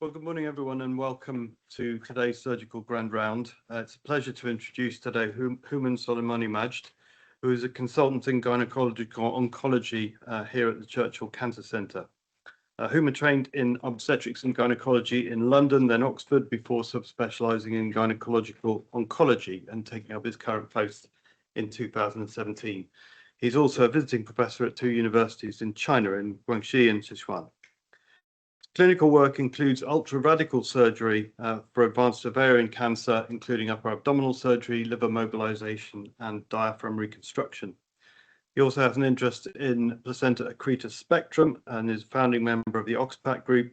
Well, good morning, everyone, and welcome to today's surgical grand round. It's a pleasure to introduce today Hooman Soleymani Majd, who is a consultant in gynaecological oncology here at the Churchill Cancer Centre. Hooman trained in obstetrics and gynaecology in London, then Oxford, before subspecialising in gynaecological oncology and taking up his current post in 2017. He's also a visiting professor at two universities in China, in Guangxi and Sichuan. Clinical work includes ultra-radical surgery for advanced ovarian cancer, including upper abdominal surgery, liver mobilization, and diaphragm reconstruction. He also has an interest in placenta accreta spectrum and is founding member of the OXPAC group,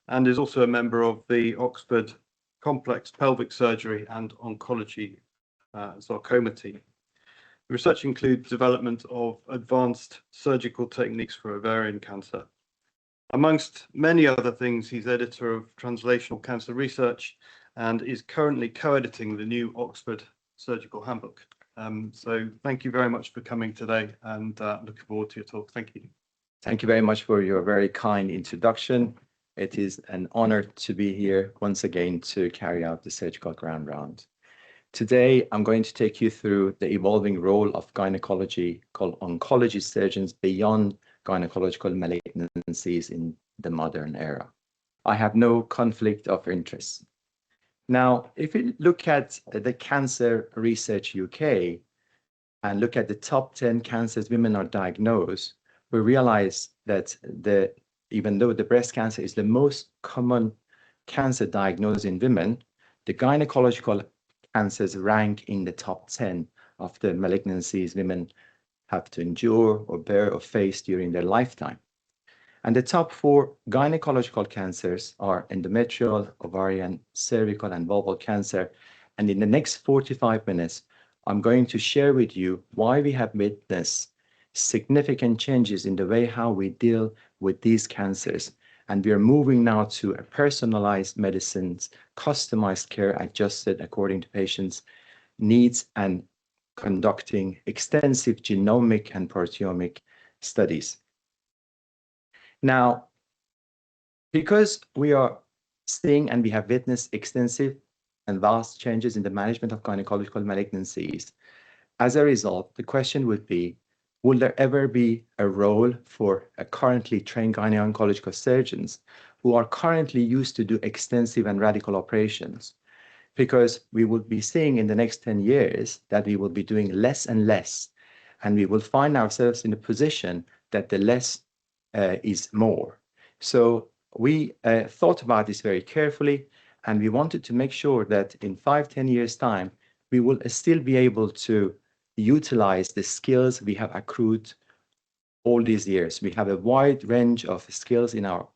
and is also a member of the Oxford Complex Pelvic Surgery and Oncology Sarcoma team. The research includes development of advanced surgical techniques for ovarian cancer. Amongst many other things, he's editor of Translational Cancer Research and is currently co-editing the new Oxford Surgical Handbook. So thank you very much for coming today, and looking forward to your talk. Thank you. Thank you very much for your very kind introduction. It is an honor to be here once again to carry out the surgical grand round. Today, I'm going to take you through the evolving role of gynecological oncology surgeons beyond gynecological malignancies in the modern era. I have no conflict of interest. Now, if we look at the Cancer Research UK and look at the top 10 cancers women are diagnosed, we realize that even though the breast cancer is the most common cancer diagnosed in women, the gynecological cancers rank in the top 10 of the malignancies women have to endure or bear or face during their lifetime. And the top 4 gynecological cancers are endometrial, ovarian, cervical, and vulval cancer. And in the next 45 minutes, I'm going to share with you why we have witnessed significant changes in the way how we deal with these cancers. And we are moving now to a personalized medicines, customized care adjusted according to patients' needs, and conducting extensive genomic and proteomic studies. Now, because we are seeing and we have witnessed extensive and vast changes in the management of gynecological malignancies, as a result, the question would be, will there ever be a role for a currently trained gyneco-oncological surgeons who are currently used to do extensive and radical operations? Because we will be seeing in the next 10 years that we will be doing less and less, and we will find ourselves in a position that the less is more. So we thought about this very carefully, and we wanted to make sure that in 5-10 years' time, we will still be able to utilize the skills we have accrued all these years. We have a wide range of skills in our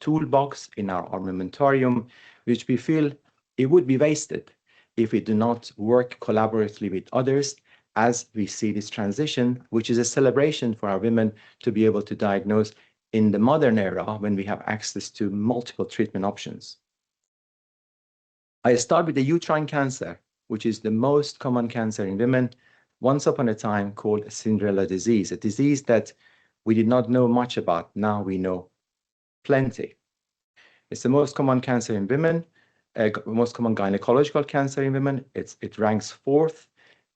toolbox, in our armamentarium, which we feel it would be wasted if we do not work collaboratively with others as we see this transition, which is a celebration for our women to be able to diagnose in the modern era when we have access to multiple treatment options. I start with the uterine cancer, which is the most common cancer in women, once upon a time called Cinderella disease, a disease that we did not know much about. Now we know plenty. It's the most common cancer in women, most common gynecological cancer in women. It ranks 4th,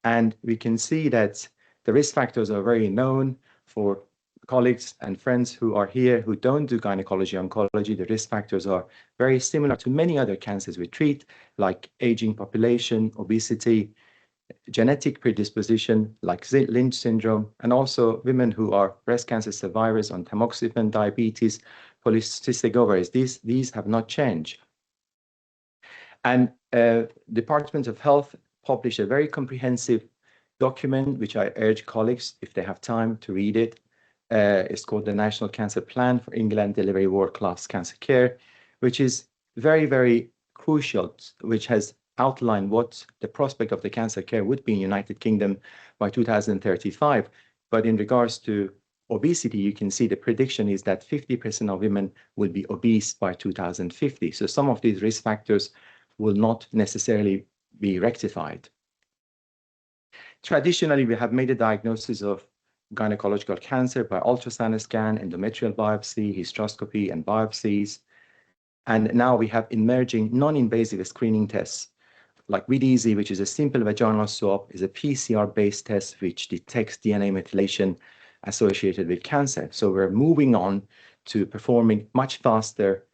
and we can see that the risk factors are very known for colleagues and friends who are here who don't do gynecology oncology. The risk factors are very similar to many other cancers we treat, like aging population, obesity, genetic predisposition like Lynch syndrome, and also women who are breast cancer survivors on tamoxifen, diabetes, polycystic ovaries. These have not changed. And Department of Health published a very comprehensive document, which I urge colleagues, if they have time, to read it. It's called the National Cancer Plan for England Delivery World-Class Cancer Care, which is very, very crucial, which has outlined what the prospect of the cancer care would be in United Kingdom by 2035. But in regards to obesity, you can see the prediction is that 50% of women will be obese by 2050. So some of these risk factors will not necessarily be rectified. Traditionally, we have made a diagnosis of gynecological cancer by ultrasound scan, endometrial biopsy, hysteroscopy, and biopsies. And now we have emerging non-invasive screening tests like VDZ, which is a simple vaginal swab, is a PCR-based test which detects DNA methylation associated with cancer. So we're moving on to performing much faster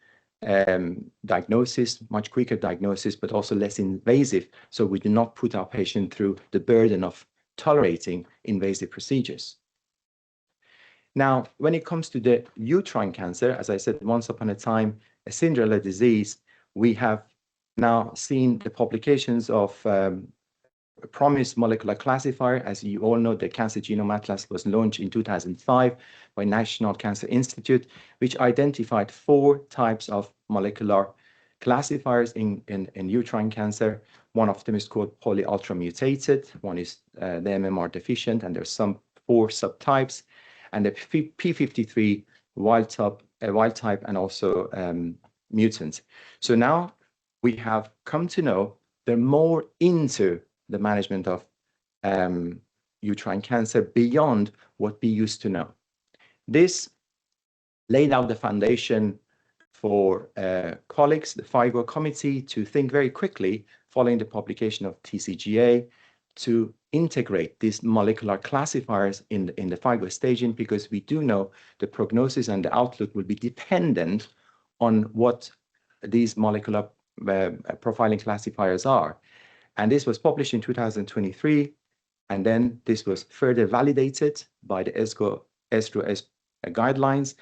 diagnosis, much quicker diagnosis, but also less invasive. So we do not put our patient through the burden of tolerating invasive procedures. Now, when it comes to the uterine cancer, as I said, once upon a time, a Cinderella disease, we have now seen the publications of PROMISE molecular classifier. As you all know, the Cancer Genome Atlas was launched in 2005 by National Cancer Institute, which identified 4 types of molecular classifiers in uterine cancer. One of them is called polyultramutated, one is the MMR deficient, and there's some 4 subtypes, and the P53 wild type and also mutants. So now we have come to know they're more into the management of uterine cancer beyond what we used to know. This laid out the foundation for colleagues, the FIGO committee, to think very quickly following the publication of TCGA to integrate these molecular classifiers in the FIGO staging, because we do know the prognosis and the outlook will be dependent on what these molecular profiling classifiers are. And this was published in 2023, and then this was further validated by the ESGO guidelines.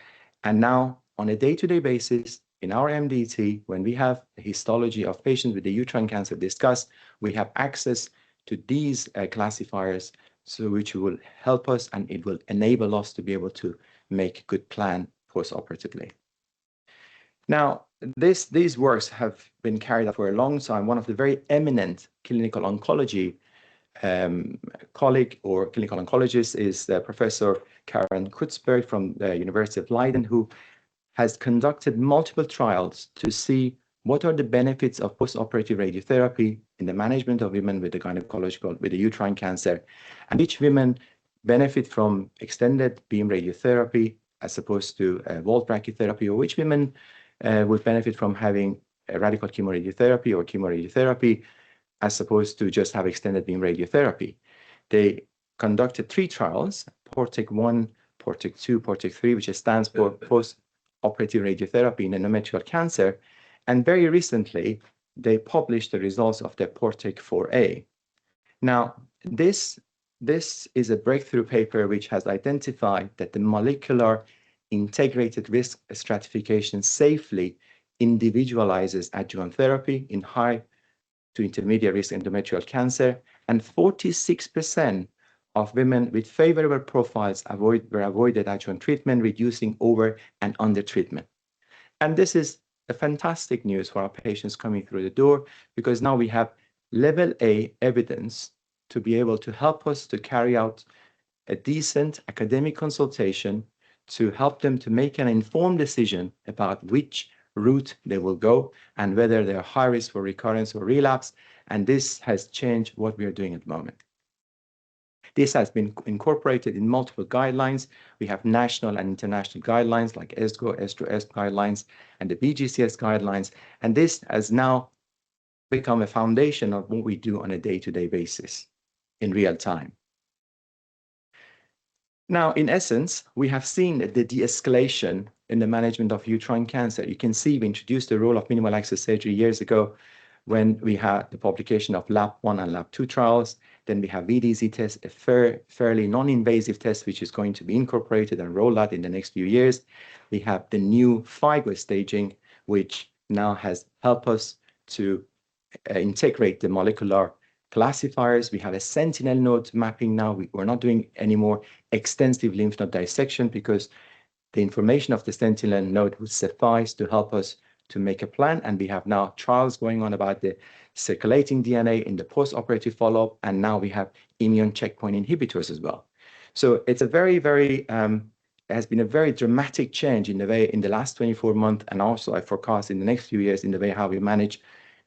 And now, on a day-to-day basis, in our MDT, when we have a histology of patients with the uterine cancer discussed, we have access to these classifiers, so which will help us and it will enable us to be able to make a good plan post-operatively. Now, these works have been carried out for a long time. One of the very eminent clinical oncology colleague or clinical oncologist is Professor Karen Kutzberg from the University of Leiden, who has conducted multiple trials to see what are the benefits of post-operative radiotherapy in the management of women with the uterine cancer, and which women benefit from extended beam radiotherapy as opposed to revolve brachytherapy, or which women would benefit from having a radical chemoradiotherapy or chemoradiotherapy as opposed to just have extended beam radiotherapy. They conducted 3 trials, PORTEC-1, PORTEC-2, PORTEC-3, which stands for post-operative radiotherapy in endometrial cancer. And very recently, they published the results of the PORTEC-4A. Now, this is a breakthrough paper which has identified that the molecular integrated risk stratification safely individualizes adjuvant therapy in high to intermediate risk endometrial cancer, and 46% of women with favorable profiles were avoided adjuvant treatment, reducing over and under treatment. And this is a fantastic news for our patients coming through the door, because now we have level A evidence to be able to help us to carry out a decent academic consultation to help them to make an informed decision about which route they will go and whether they are high risk for recurrence or relapse. And this has changed what we are doing at the moment. This has been incorporated in multiple guidelines. We have national and international guidelines like ESGO, ESTRO-EST guidelines, and the BGCS guidelines. And this has now become a foundation of what we do on a day-to-day basis in real time. Now, in essence, we have seen the de-escalation in the management of uterine cancer. You can see we introduced the role of minimal access surgery years ago when we had the publication of LAP1 and LAP2 trials. Then we have VDZ test, a fairly non-invasive test, which is going to be incorporated and rolled out in the next few years. We have the new FIGO staging, which now has helped us to integrate the molecular classifiers. We have a sentinel node mapping now. We're not doing any more extensive lymph node dissection because the information of the sentinel node would suffice to help us to make a plan. And we have now trials going on about the circulating DNA in the post-operative follow-up. And now we have immune checkpoint inhibitors as well. So it's a very, very, has been a very dramatic change in the way in the last 24 months. And also I forecast in the next few years in the way how we manage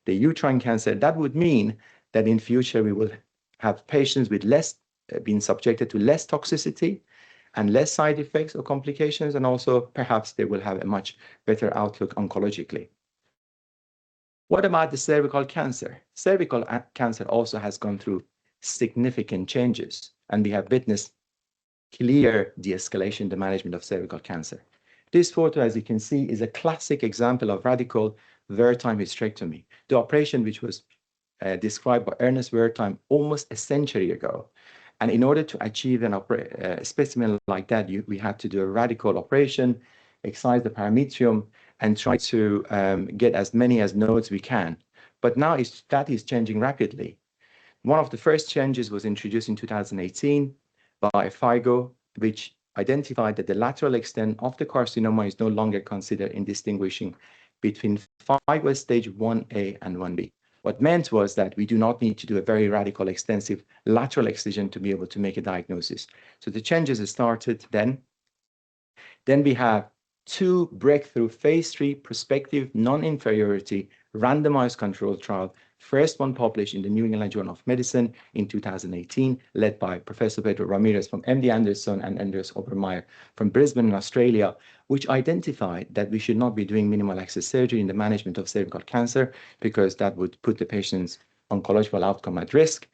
the uterine cancer. That would mean that in future we will have patients with less being subjected to less toxicity and less side effects or complications, and also perhaps they will have a much better outlook oncologically. What about the cervical cancer? Cervical cancer also has gone through significant changes, and we have witnessed clear de-escalation in the management of cervical cancer. This photo, as you can see, is a classic example of radical Wertheim hysterectomy, the operation which was described by Ernest Wertheim almost a century ago. And in order to achieve a specimen like that, we had to do a radical operation, excise the parametrium, and try to get as many as nodes we can. But now that is changing rapidly. One of the first changes was introduced in 2018 by FIGO, which identified that the lateral extent of the carcinoma is no longer considered in distinguishing between FIGO stage 1A and 1B. What meant was that we do not need to do a very radical, extensive lateral excision to be able to make a diagnosis. So the changes started then. Then we have two breakthrough phase 3 prospective non-inferiority randomized controlled trial. First one published in the New England Journal of Medicine in 2018, led by Professor Pedro Ramirez from MD Anderson and Anders Obermeyer from Brisbane in Australia, which identified that we should not be doing minimal access surgery in the management of cervical cancer because that would put the patient's oncological outcome at risk.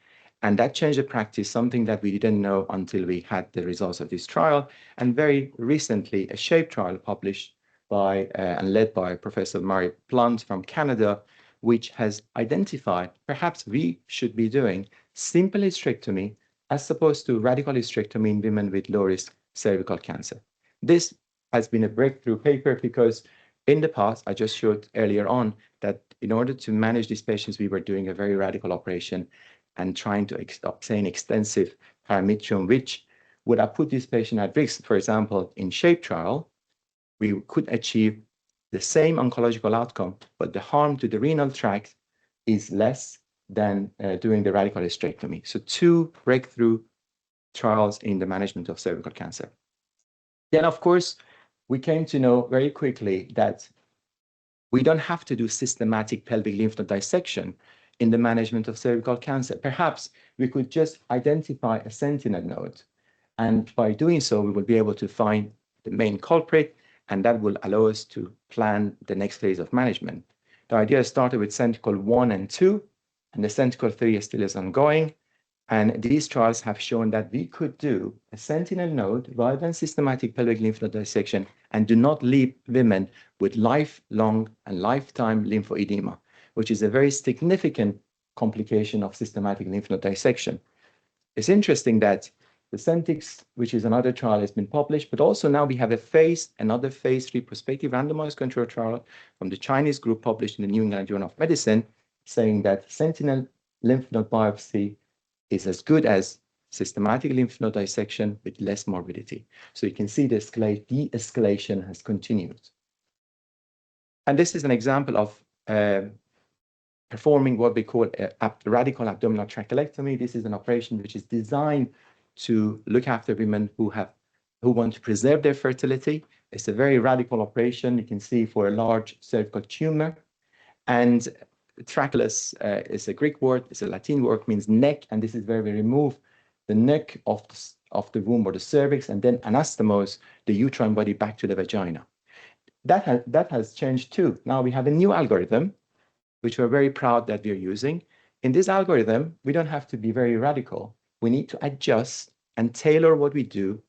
And that changed the practice, something that we didn't know until we had the results of this trial. And very recently, a SHAPE trial published by and led by Professor Mary Plant from Canada, which has identified perhaps we should be doing simple hysterectomy as opposed to radical hysterectomy in women with low-risk cervical cancer. This has been a breakthrough paper because in the past, I just showed earlier on that in order to manage these patients, we were doing a very radical operation and trying to obtain extensive parametrium, which would have put this patient at risk. For example, in SHAPE trial, we could achieve the same oncological outcome, but the harm to the renal tract is less than doing the radical hysterectomy. So two breakthrough trials in the management of cervical cancer. Then, of course, we came to know very quickly that we don't have to do systematic pelvic lymph node dissection in the management of cervical cancer. Perhaps we could just identify a sentinel node. And by doing so, we will be able to find the main culprit, and that will allow us to plan the next phase of management. The idea started with Sentinel 1 and 2, and the Sentinel 3 still is ongoing. And these trials have shown that we could do a sentinel node rather than systematic pelvic lymph node dissection and do not leave women with lifelong and lifetime lymphoedema, which is a very significant complication of systematic lymph node dissection. It's interesting that the CENTIX, which is another trial, has been published, but also now we have another phase 3 prospective randomized control trial from the Chinese group published in the New England Journal of Medicine, saying that sentinel lymph node biopsy is as good as systematic lymph node dissection with less morbidity. So you can see the de-escalation has continued. And this is an example of performing what we call a radical abdominal trachelectomy. This is an operation which is designed to look after women who want to preserve their fertility. It's a very radical operation. You can see for a large cervical tumor. And tracheus is a Greek word, it's a Latin word, means neck, and this is where we remove the neck of the womb or the cervix, and then anastomose the uterine body back to the vagina. That has changed too. Now we have a new algorithm, which we're very proud that we're using. In this algorithm, we don't have to be very radical. We need to adjust and tailor what we do.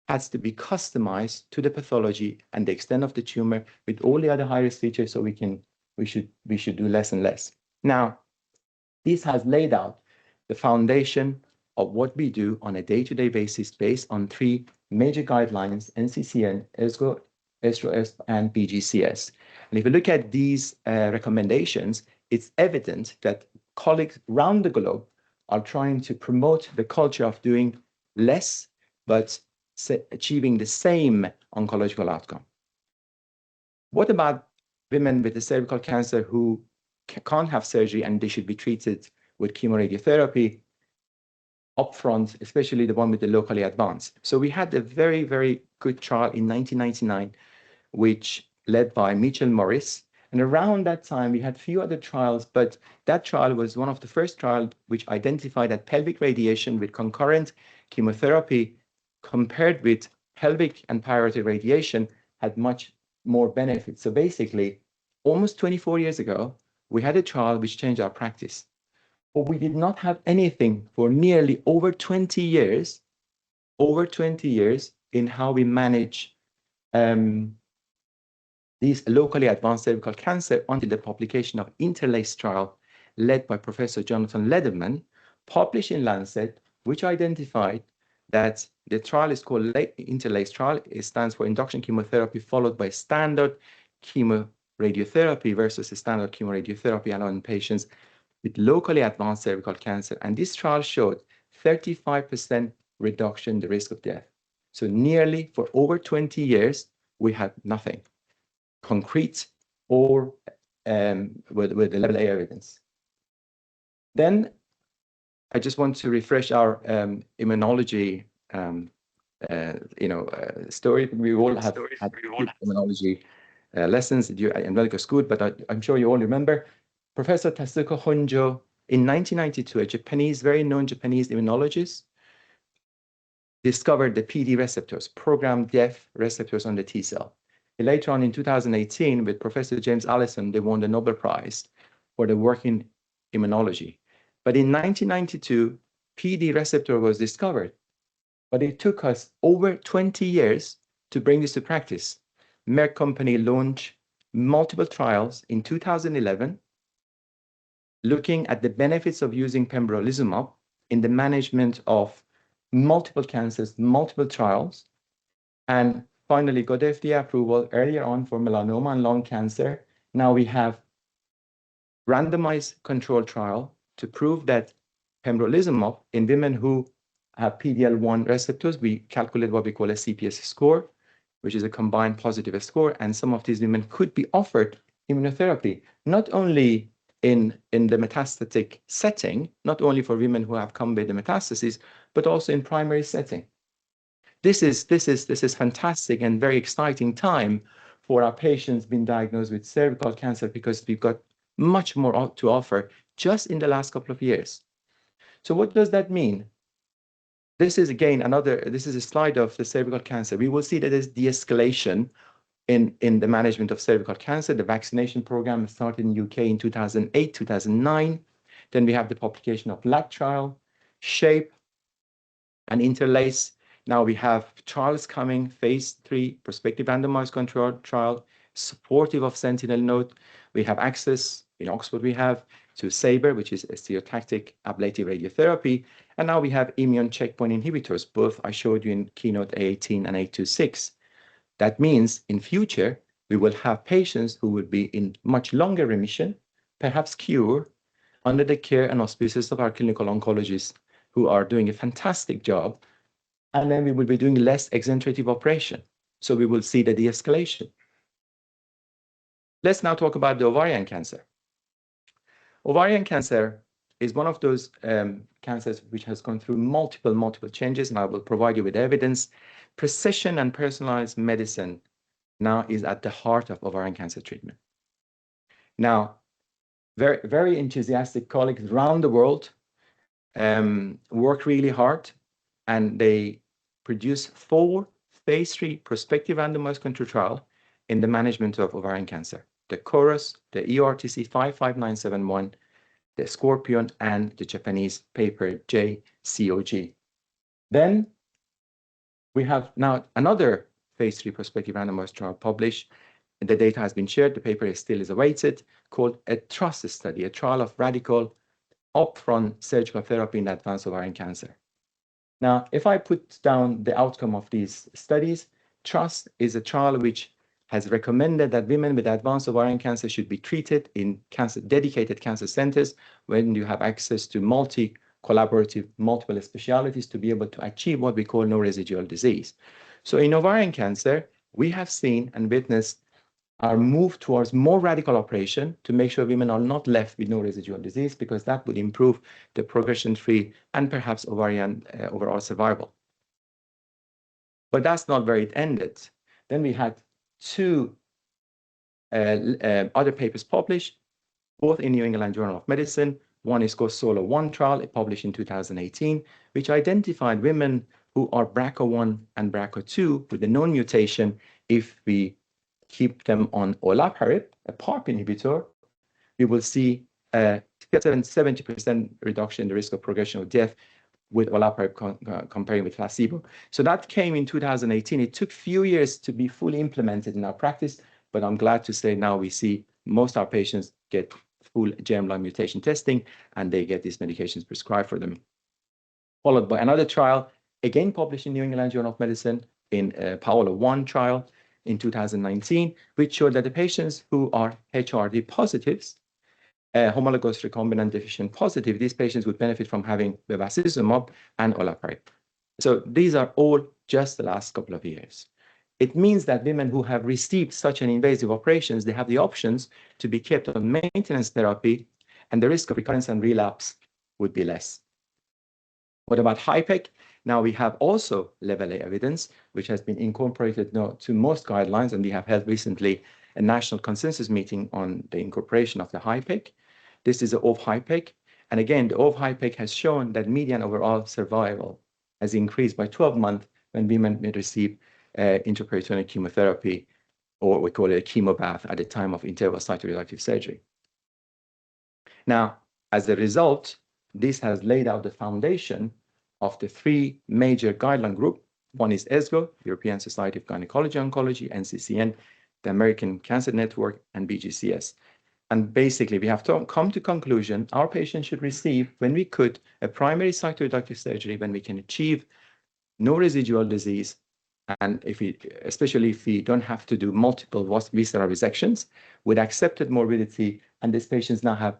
Has to be customized to the pathology and the extent of the tumor with all the other high-risk features, so we should do less and less. Now, this has laid out the foundation of what we do on a day-to-day basis based on 3 major guidelines: NCCN, ESGO, ESRO, and BGCS. And if you look at these recommendations, it's evident that colleagues around the globe are trying to promote the culture of doing less, but achieving the same oncological outcome. What about women with the cervical cancer who can't have surgery and they should be treated with chemoradiotherapy upfront, especially the one with the locally advanced? So we had a very, very good trial in 1999, which led by Mitchell Morris. And around that time, we had a few other trials, but that trial was one of the first trials which identified that pelvic radiation with concurrent chemotherapy compared with pelvic and parietal radiation had much more benefits. So basically, almost 24 years ago, we had a trial which changed our practice. But we did not have anything for nearly over 20 years in how we manage these locally advanced cervical cancer until the publication of Interlace trial led by Professor Jonathan Lederman, published in Lancet, which identified that the trial is called Interlace trial. It stands for induction chemotherapy followed by standard chemoradiotherapy versus standard chemoradiotherapy allowing patients with locally advanced cervical cancer. And this trial showed 35% reduction in the risk of death. So nearly for over 20 years, we had nothing concrete or with the level A evidence. Then I just want to refresh our immunology story. We all have had immunology lessons in medical school, but I'm sure you all remember Professor Tasuku Honjo in 1992, a Japanese, very known Japanese immunologist, discovered the PD receptors, programmed death receptors on the T cell. Later on in 2018, with Professor James Allison, they won the Nobel Prize for the work in immunology. But in 1992, PD receptor was discovered. But it took us over 20 years to bring this to practice. Merck company launched multiple trials in 2011, looking at the benefits of using pembrolizumab in the management of multiple cancers, multiple trials, and finally got FDA approval earlier on for melanoma and lung cancer. Now we have randomized control trial to prove that pembrolizumab in women who have PD-L1 receptors, we calculate what we call a CPS score, which is a combined positive score, and some of these women could be offered immunotherapy, not only in the metastatic setting, not only for women who have come with the metastases, but also in primary setting. This is fantastic and very exciting time for our patients being diagnosed with cervical cancer because we've got much more to offer just in the last couple of years. So what does that mean? This is again this is a slide of the cervical cancer. We will see that there's de-escalation in the management of cervical cancer. The vaccination program started in the UK in 2008, 2009. Then we have the publication of LAC trial, SHAPE, and Interlace. Now we have trials coming, phase 3, prospective randomized control trial, supportive of sentinel node. We have access in Oxford, we have to SABRE, which is a stereotactic ablative radiotherapy. And now we have immune checkpoint inhibitors, both I showed you in Keynote A18 and A26. That means in future, we will have patients who will be in much longer remission, perhaps cure, under the care and auspices of our clinical oncologists who are doing a fantastic job. And then we will be doing less exentrative operation. So we will see the de-escalation. Let's now talk about the ovarian cancer. Ovarian cancer is one of those cancers which has gone through multiple changes, and I will provide you with evidence. Precision and personalized medicine now is at the heart of ovarian cancer treatment. Now, very enthusiastic colleagues around the world work really hard, and they produce 4 phase 3 prospective randomized control trial in the management of ovarian cancer. The CHORUS, the EORTC 55971, the SCORPION, and the Japanese paper JCOG. Then we have now another phase 3 prospective randomized trial published. The data has been shared. The paper still is awaited, called a TRUST study, a trial of radical upfront surgical therapy in advanced ovarian cancer. Now, if I put down the outcome of these studies, TRUST is a trial which has recommended that women with advanced ovarian cancer should be treated in dedicated cancer centers when you have access to collaborative multiple specialties to be able to achieve what we call no residual disease. So in ovarian cancer, we have seen and witnessed our move towards more radical operation to make sure women are not left with no residual disease, because that would improve the progression-free and perhaps ovarian overall survival. But that's not where it ended. Then we had 2 other papers published, both in New England Journal of Medicine. One is called SOLO-1 trial, published in 2018, which identified women who are BRCA1 and BRCA2 with a known mutation. If we keep them on olaparib, a PARP inhibitor, we will see a 70% reduction in the risk of progression or death with olaparib comparing with placebo. So that came in 2018. It took few years to be fully implemented in our practice, but I'm glad to say now we see most of our patients get full germline mutation testing, and they get these medications prescribed for them. Followed by another trial, again published in New England Journal of Medicine in PAOLA-1 trial in 2019, which showed that the patients who are HRD positives, homologous recombinant deficient positive, these patients would benefit from having bevacizumab and olaparib. So these are all just the last couple of years. It means that women who have received such an invasive operations, they have the options to be kept on maintenance therapy, and the risk of recurrence and relapse would be less. What about HIPEC? Now we have also level A evidence, which has been incorporated now to most guidelines, and we have held recently a national consensus meeting on the incorporation of the HIPEC. This is the OV-HIPEC. And again, the OV-HIPEC has shown that median overall survival has increased by 12 months when women may receive intraperitoneal chemotherapy, or we call it a chemobath, at the time of interval cytoreductive surgery. Now, as a result, this has laid out the foundation of the three major guideline group. One is ESGO, European Society of Gynaecological Oncology, NCCN, the American Cancer Network, and BGCS. And basically, we have to come to conclusion, our patients should receive, when we could, a primary cytoreductive surgery when we can achieve no residual disease, and especially if we don't have to do multiple visceral resections, with accepted morbidity, and these patients now have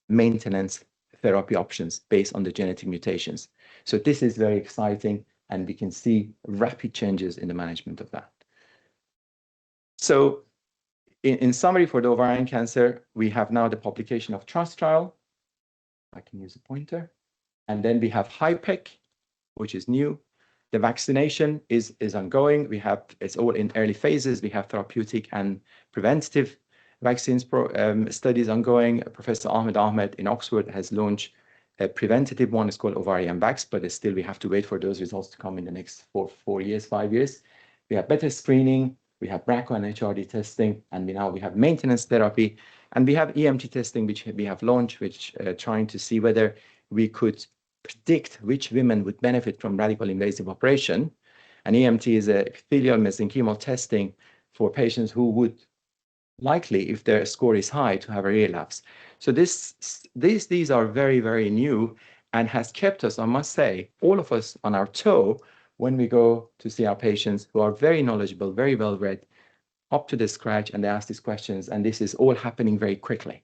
maintenance therapy options based on the genetic mutations. So this is very exciting, and we can see rapid changes in the management of that. So in summary, for the ovarian cancer, we have now the publication of TRUST trial. I can use a pointer. And then we have HIPEC, which is new. The vaccination is ongoing. It's all in early phases. We have therapeutic and preventative vaccines studies ongoing. Professor Ahmed in Oxford has launched a preventative one. It's called Ovarian Vax, but still we have to wait for those results to come in the next 4 years, 5 years. We have better screening. We have BRCA and HRD testing, and now we have maintenance therapy, and we have EMT testing, which we have launched, which trying to see whether we could predict which women would benefit from radical invasive operation. And EMT is a epithelial mesenchymal testing for patients who would likely, if their score is high, to have a relapse. So these are very, very new, and has kept us, I must say, all of us on our toe when we go to see our patients who are very knowledgeable, very well read, up to the scratch, and they ask these questions, and this is all happening very quickly.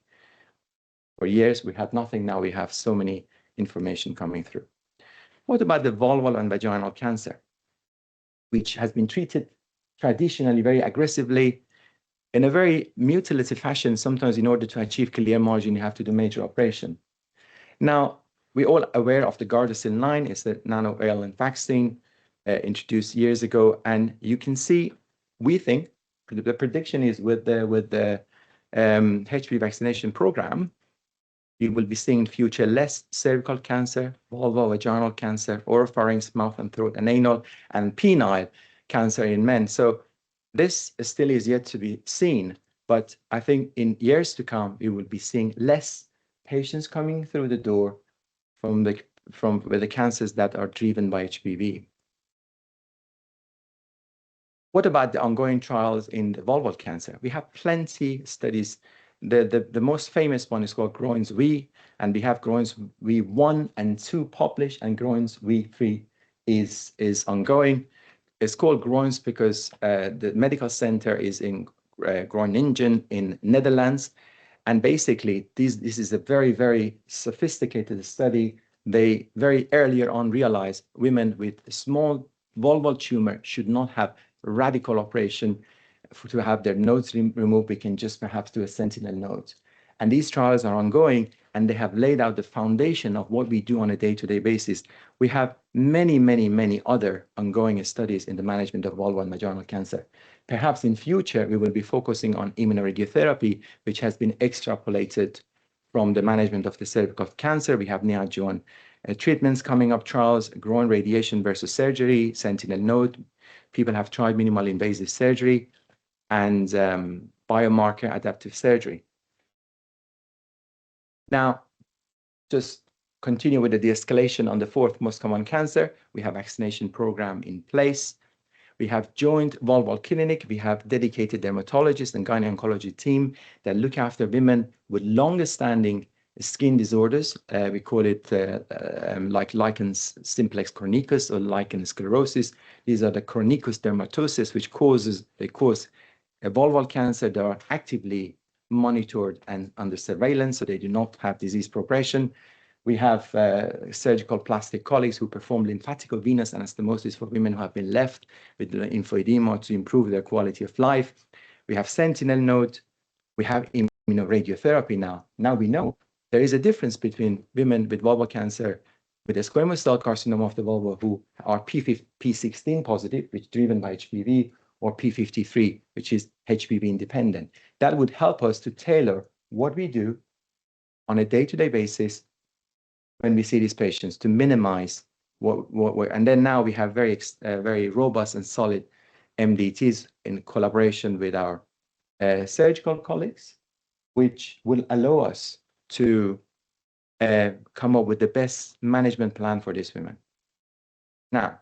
For years, we had nothing. Now we have so many information coming through. What about the vulval and vaginal cancer, which has been treated traditionally very aggressively in a very mutilative fashion? Sometimes in order to achieve clear margin, you have to do major operation. Now, we're all aware of the Gardasil 9. It's the nanovalent vaccine introduced years ago, and you can see, we think the prediction is with the HPV vaccination program, we will be seeing in future less cervical cancer, vulvovaginal cancer, oropharynx, mouth and throat, and anal, and penile cancer in men. So this still is yet to be seen, but I think in years to come, we will be seeing less patients coming through the door from the cancers that are driven by HPV. What about the ongoing trials in the vulval cancer? We have plenty studies. The most famous one is called Groins V, and we have Groins V1 and 2 published, and Groins V3 is ongoing. It's called Groins because the medical center is in Groningen in Netherlands, and basically this is a very, very sophisticated study. They very earlier on realized women with small vulval tumor should not have radical operation to have their nodes removed. We can just perhaps do a sentinel node. And these trials are ongoing, and they have laid out the foundation of what we do on a day-to-day basis. We have many, many, many other ongoing studies in the management of vulval and vaginal cancer. Perhaps in future, we will be focusing on immunoradiotherapy, which has been extrapolated from the management of the cervical cancer. We have neoadjuvant treatments coming up, trials, groin radiation versus surgery, sentinel node. People have tried minimal invasive surgery and biomarker adaptive surgery. Now, just continue with the de-escalation on the fourth most common cancer. We have vaccination program in place. We have joint vulval clinic. We have dedicated dermatologists and gynecology team that look after women with longest-standing skin disorders. We call it like lichen simplex cornicus or lichen sclerosis. These are the cornicus dermatosis, which cause a vulval cancer that are actively monitored and under surveillance, so they do not have disease progression. We have surgical plastic colleagues who perform lymphatic venous anastomosis for women who have been left with lymphoedema to improve their quality of life. We have sentinel node. We have immunoradiotherapy now. Now we know there is a difference between women with vulval cancer with a squamous cell carcinoma of the vulva who are P16 positive, which is driven by HPV, or P53, which is HPV independent. That would help us to tailor what we do on a day-to-day basis when we see these patients to minimize and then now we have very robust and solid MDTs in collaboration with our surgical colleagues, which will allow us to come up with the best management plan for these women. Now,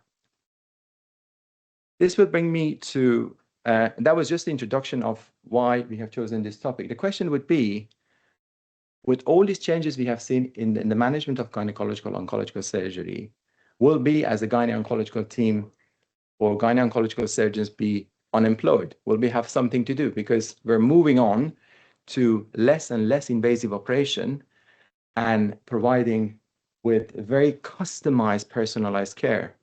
this will bring me to, that was just the introduction of why we have chosen this topic. The question would be, with all these changes we have seen in the management of gynecological oncological surgery, will we as a gynecologist team or gynecologist surgeons be unemployed? Will we have something to do? Because we're moving on to less and less invasive operation and providing with very customized, personalized care,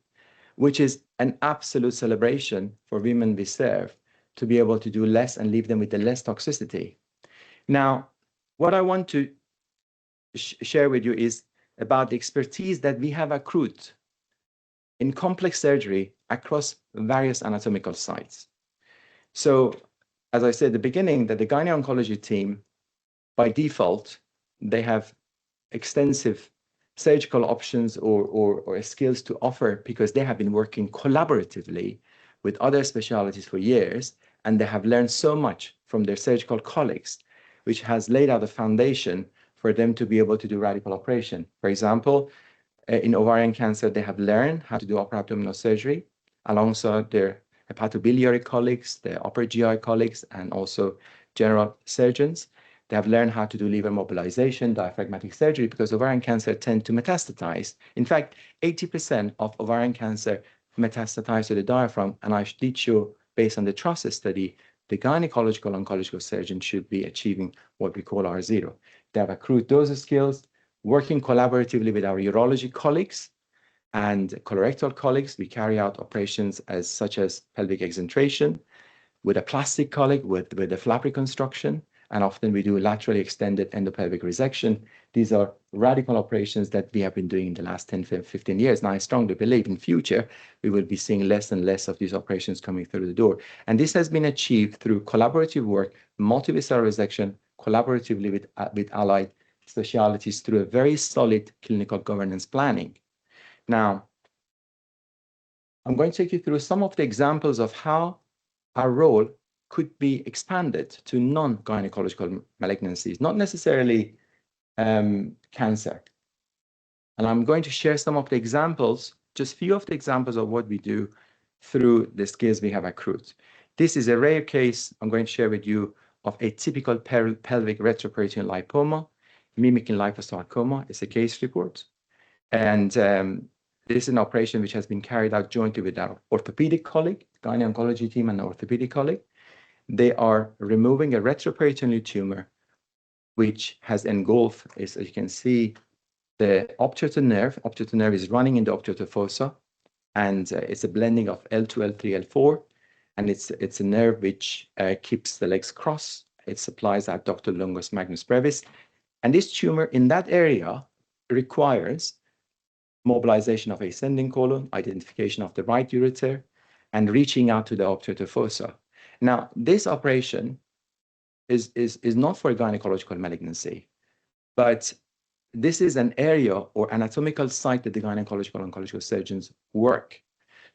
which is an absolute celebration for women we serve to be able to do less and leave them with the less toxicity. Now, what I want to share with you is about the expertise that we have accrued in complex surgery across various anatomical sites. So, as I said at the beginning, that the gynecologist team, by default, they have extensive surgical options or skills to offer because they have been working collaboratively with other specialties for years, and they have learned so much from their surgical colleagues, which has laid out a foundation for them to be able to do radical operation. For example, in ovarian cancer, they have learned how to do upper abdominal surgery alongside their hepatobiliary colleagues, their upper GI colleagues, and also general surgeons. They have learned how to do liver mobilization, diaphragmatic surgery, because ovarian cancer tend to metastatize. In fact, 80% of ovarian cancer metastatize to the diaphragm, and I did show, based on the TRUST study, the gynecological oncological surgeon should be achieving what we call R0. They have accrued those skills, working collaboratively with our urology colleagues and colorectal colleagues. We carry out operations such as pelvic exentration with a plastic colleague with a flap reconstruction, and often we do laterally extended endopelvic resection. These are radical operations that we have been doing in the last 10, 15 years. Now, I strongly believe in future, we will be seeing less and less of these operations coming through the door. And this has been achieved through collaborative work, multivisceral resection, collaboratively with allied specialties through a very solid clinical governance planning. Now, I'm going to take you through some of the examples of how our role could be expanded to non-gynecological malignancies, not necessarily cancer. And I'm going to share some of the examples, just few of the examples of what we do through the skills we have accrued. This is a rare case I'm going to share with you of a typical pelvic retroperitoneal lipoma, mimicking liposarcoma. It's a case report. And this is an operation which has been carried out jointly with our orthopedic colleague, gyne-oncology team and orthopedic colleague. They are removing a retroperitoneal tumor, which has engulfed, as you can see, the obturator nerve. Obturator nerve is running in the obturator fossa, and it's a blending of L2, L3, L4, and it's a nerve which keeps the legs crossed. It supplies adductor longus magnus brevis, and this tumor in that area requires mobilization of ascending colon, identification of the right ureter, and reaching out to the obturator fossa. Now, this operation is not for a gynecological malignancy, but this is an area or anatomical site that the gynecological oncological surgeons work.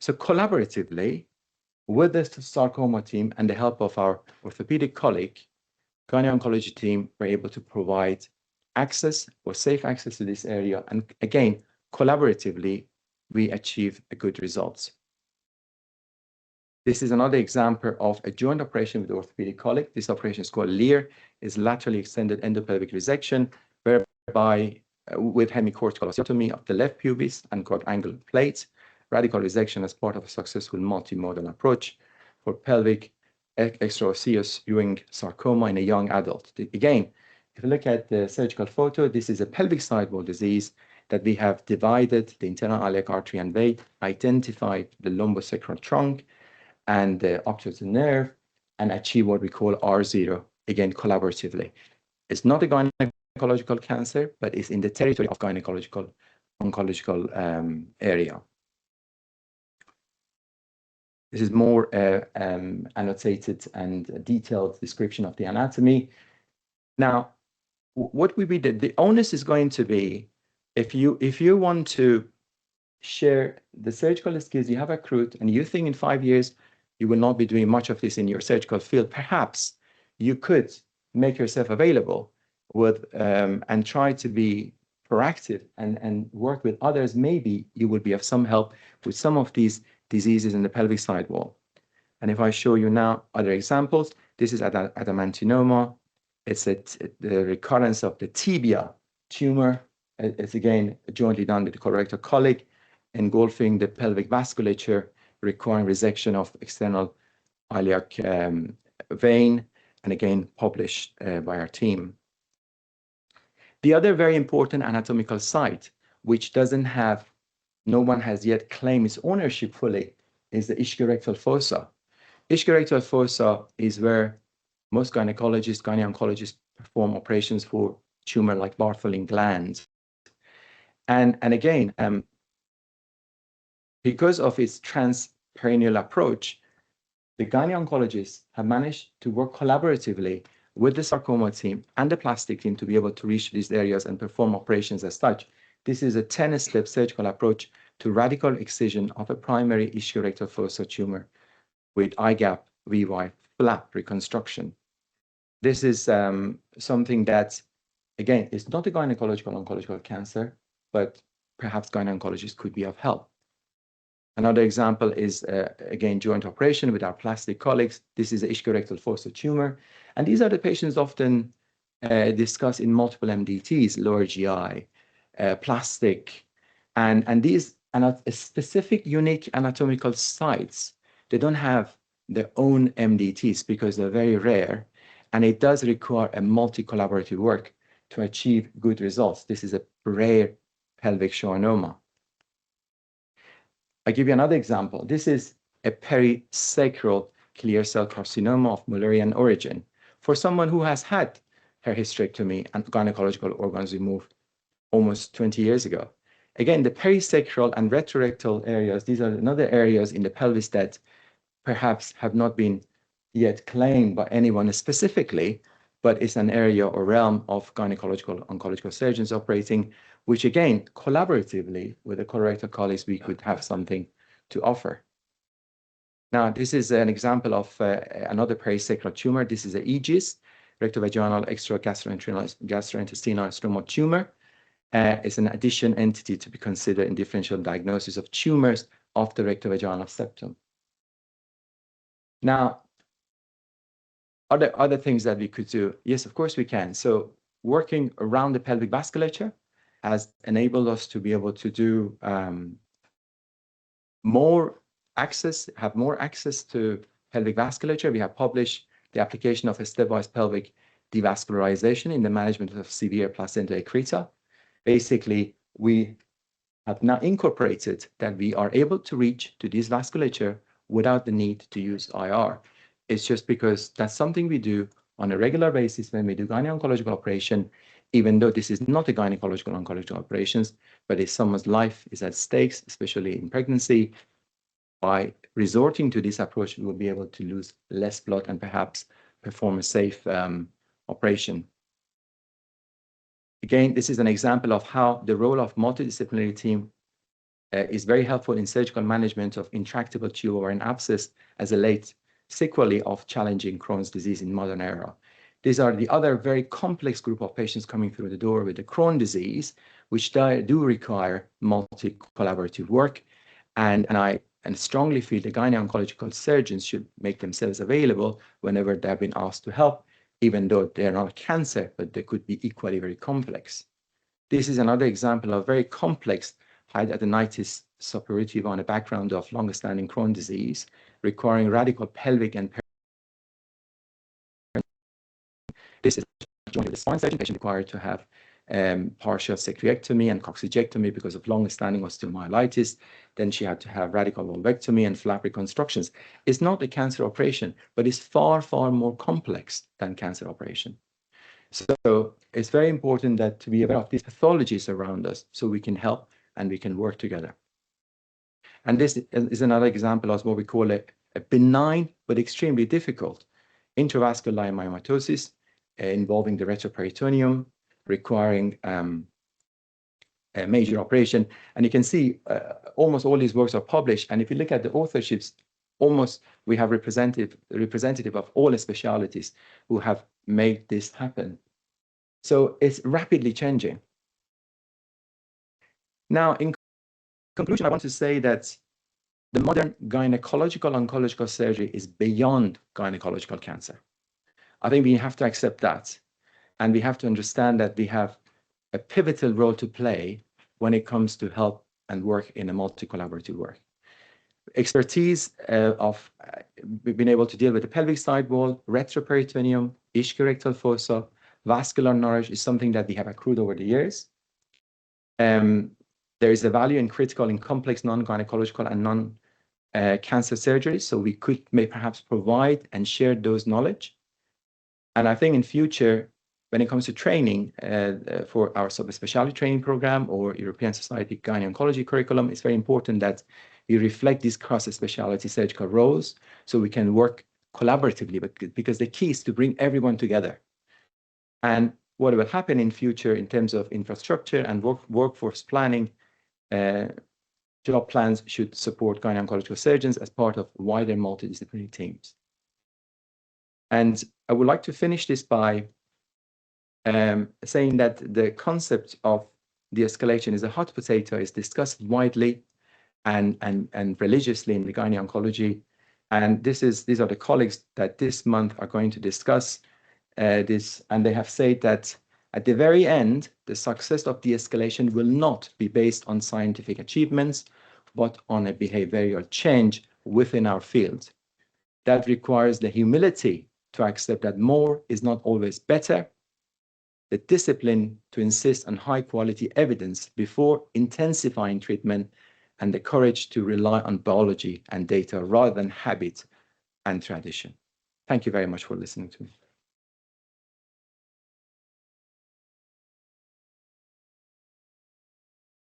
So collaboratively with the sarcoma team and the help of our orthopedic colleague, gyne-oncology team, we're able to provide access or safe access to this area. And again, collaboratively, we achieve a good results. This is another example of a joint operation with orthopedic colleague. This operation is called LEAR, is laterally extended endopelvic resection, whereby with hemicortical osteotomy of the left pubis and quadrangular plate, radical resection as part of a successful multimodal approach for pelvic extraosseous Ewing sarcoma in a young adult. Again, if you look at the surgical photo, this is a pelvic sidewall disease that we have divided the internal iliac artery and vein, identified the lumbosacral trunk, and the optic nerve, and achieve what we call R0, again, collaboratively. It's not a gynecological cancer, but it's in the territory of gynecological oncological area. This is more annotated and detailed description of the anatomy. Now, what we did, the onus is going to be, if you want to share the surgical skills you have accrued, and you think in 5 years you will not be doing much of this in your surgical field, perhaps you could make yourself available with and try to be proactive and work with others. Maybe you will be of some help with some of these diseases in the pelvic sidewall. And if I show you now other examples, this is adamantinoma. It's the recurrence of the tibia tumor. It's again jointly done with the colorectal colleague, engulfing the pelvic vasculature, requiring resection of external iliac vein, and again published by our team. The other very important anatomical site, which no one has yet claimed its ownership fully, is the ischiorectal fossa. Ischiorectal fossa is where most gynecologists, gynaecologists perform operations for tumor like Bartholin glands. And again, because of its transperineal approach, the gynaecologists have managed to work collaboratively with the sarcoma team and the plastic team to be able to reach these areas and perform operations as such. This is a 10-step surgical approach to radical excision of a primary ischiorectal fossa tumor with IGAP, VY, flap reconstruction. This is something that, again, is not a gynecological oncological cancer, but perhaps gynecologists could be of help. Another example is, again, joint operation with our plastic colleagues. This is a ischiorectal fossa tumor. And these are the patients often discussed in multiple MDTs, lower GI, plastic, and these are specific, unique anatomical sites. They don't have their own MDTs because they're very rare, and it does require a multi-collaborative work to achieve good results. This is a rare pelvic schwannoma. I'll give you another example. This is a perisacral clear cell carcinoma of Mullerian origin for someone who has had her hysterectomy and gynecological organs removed almost 20 years ago. Again, the perisacral and retrorectal areas, these are another areas in the pelvis that perhaps have not been yet claimed by anyone specifically, but it's an area or realm of gynecological oncological surgeons operating, which again, collaboratively with the colorectal colleagues, we could have something to offer. Now, this is an example of another perisacral tumor. This is an EGIS, rectovaginal extragastrointestinal stromal tumor. It's an addition entity to be considered in differential diagnosis of tumors of the rectovaginal septum. Now, other things that we could do? Yes, of course we can. So working around the pelvic vasculature has enabled us to be able to do more access to pelvic vasculature. We have published the application of a stepwise pelvic devascularization in the management of severe placenta accreta. Basically, we have now incorporated that we are able to reach to this vasculature without the need to use IR. It's just because that's something we do on a regular basis when we do gynecological operation, even though this is not a gynecological oncological operations, but if someone's life is at stake, especially in pregnancy, by resorting to this approach, we will be able to lose less blood and perhaps perform a safe operation. Again, this is an example of how the role of multidisciplinary team is very helpful in surgical management of intractable tube or an abscess as a late sequelae of challenging Crohn's disease in modern era. These are the other very complex group of patients coming through the door with the Crohn's disease, which do require multi-collaborative work. And I strongly feel the gynaecological surgeons should make themselves available whenever they've been asked to help, even though they're not cancer, but they could be equally very complex. This is another example of very complex hidradenitis suppurativa on a background of long-standing Crohn's disease, requiring radical pelvic and this is joined with the spine surgeon, patient required to have partial sacroectomy and coccygectomy because of long-standing osteomyelitis. Then she had to have radical vulvectomy and flap reconstructions. It's not a cancer operation, but it's far, far more complex than cancer operation. So it's very important that to be aware of these pathologies around us so we can help and we can work together. And this is another example of what we call a benign but extremely difficult intravascular leiomyomatosis involving the retroperitoneum, requiring a major operation. And you can see almost all these works are published. And if you look at the authorships, almost we have representative of all the specialties who have made this happen. So it's rapidly changing. Now, in conclusion, I want to say that the modern gynecological oncological surgery is beyond gynecological cancer. I think we have to accept that. And we have to understand that we have a pivotal role to play when it comes to help and work in a multi-collaborative work. Expertise of being able to deal with the pelvic side wall, retroperitoneum, ischiorectal fossa, vascular knowledge is something that we have accrued over the years. There is a value in critical and complex non-gynecological and non-cancer surgery, so we may perhaps provide and share those knowledge. And I think in future, when it comes to training for our subspecialty training program or European Society Gynaecology curriculum, it's very important that we reflect these cross-specialty surgical roles so we can work collaboratively, because the key is to bring everyone together. And what will happen in future in terms of infrastructure and workforce planning, job plans should support gynecological surgeons as part of wider multidisciplinary teams. And I would like to finish this by saying that the concept of de-escalation is a hot potato, is discussed widely and religiously in the gynaecology. And these are the colleagues that this month are going to discuss this, and they have said that at the very end, the success of de-escalation will not be based on scientific achievements, but on a behavioral change within our field. That requires the humility to accept that more is not always better, the discipline to insist on high quality evidence before intensifying treatment, and the courage to rely on biology and data rather than habit and tradition. Thank you very much for listening to me.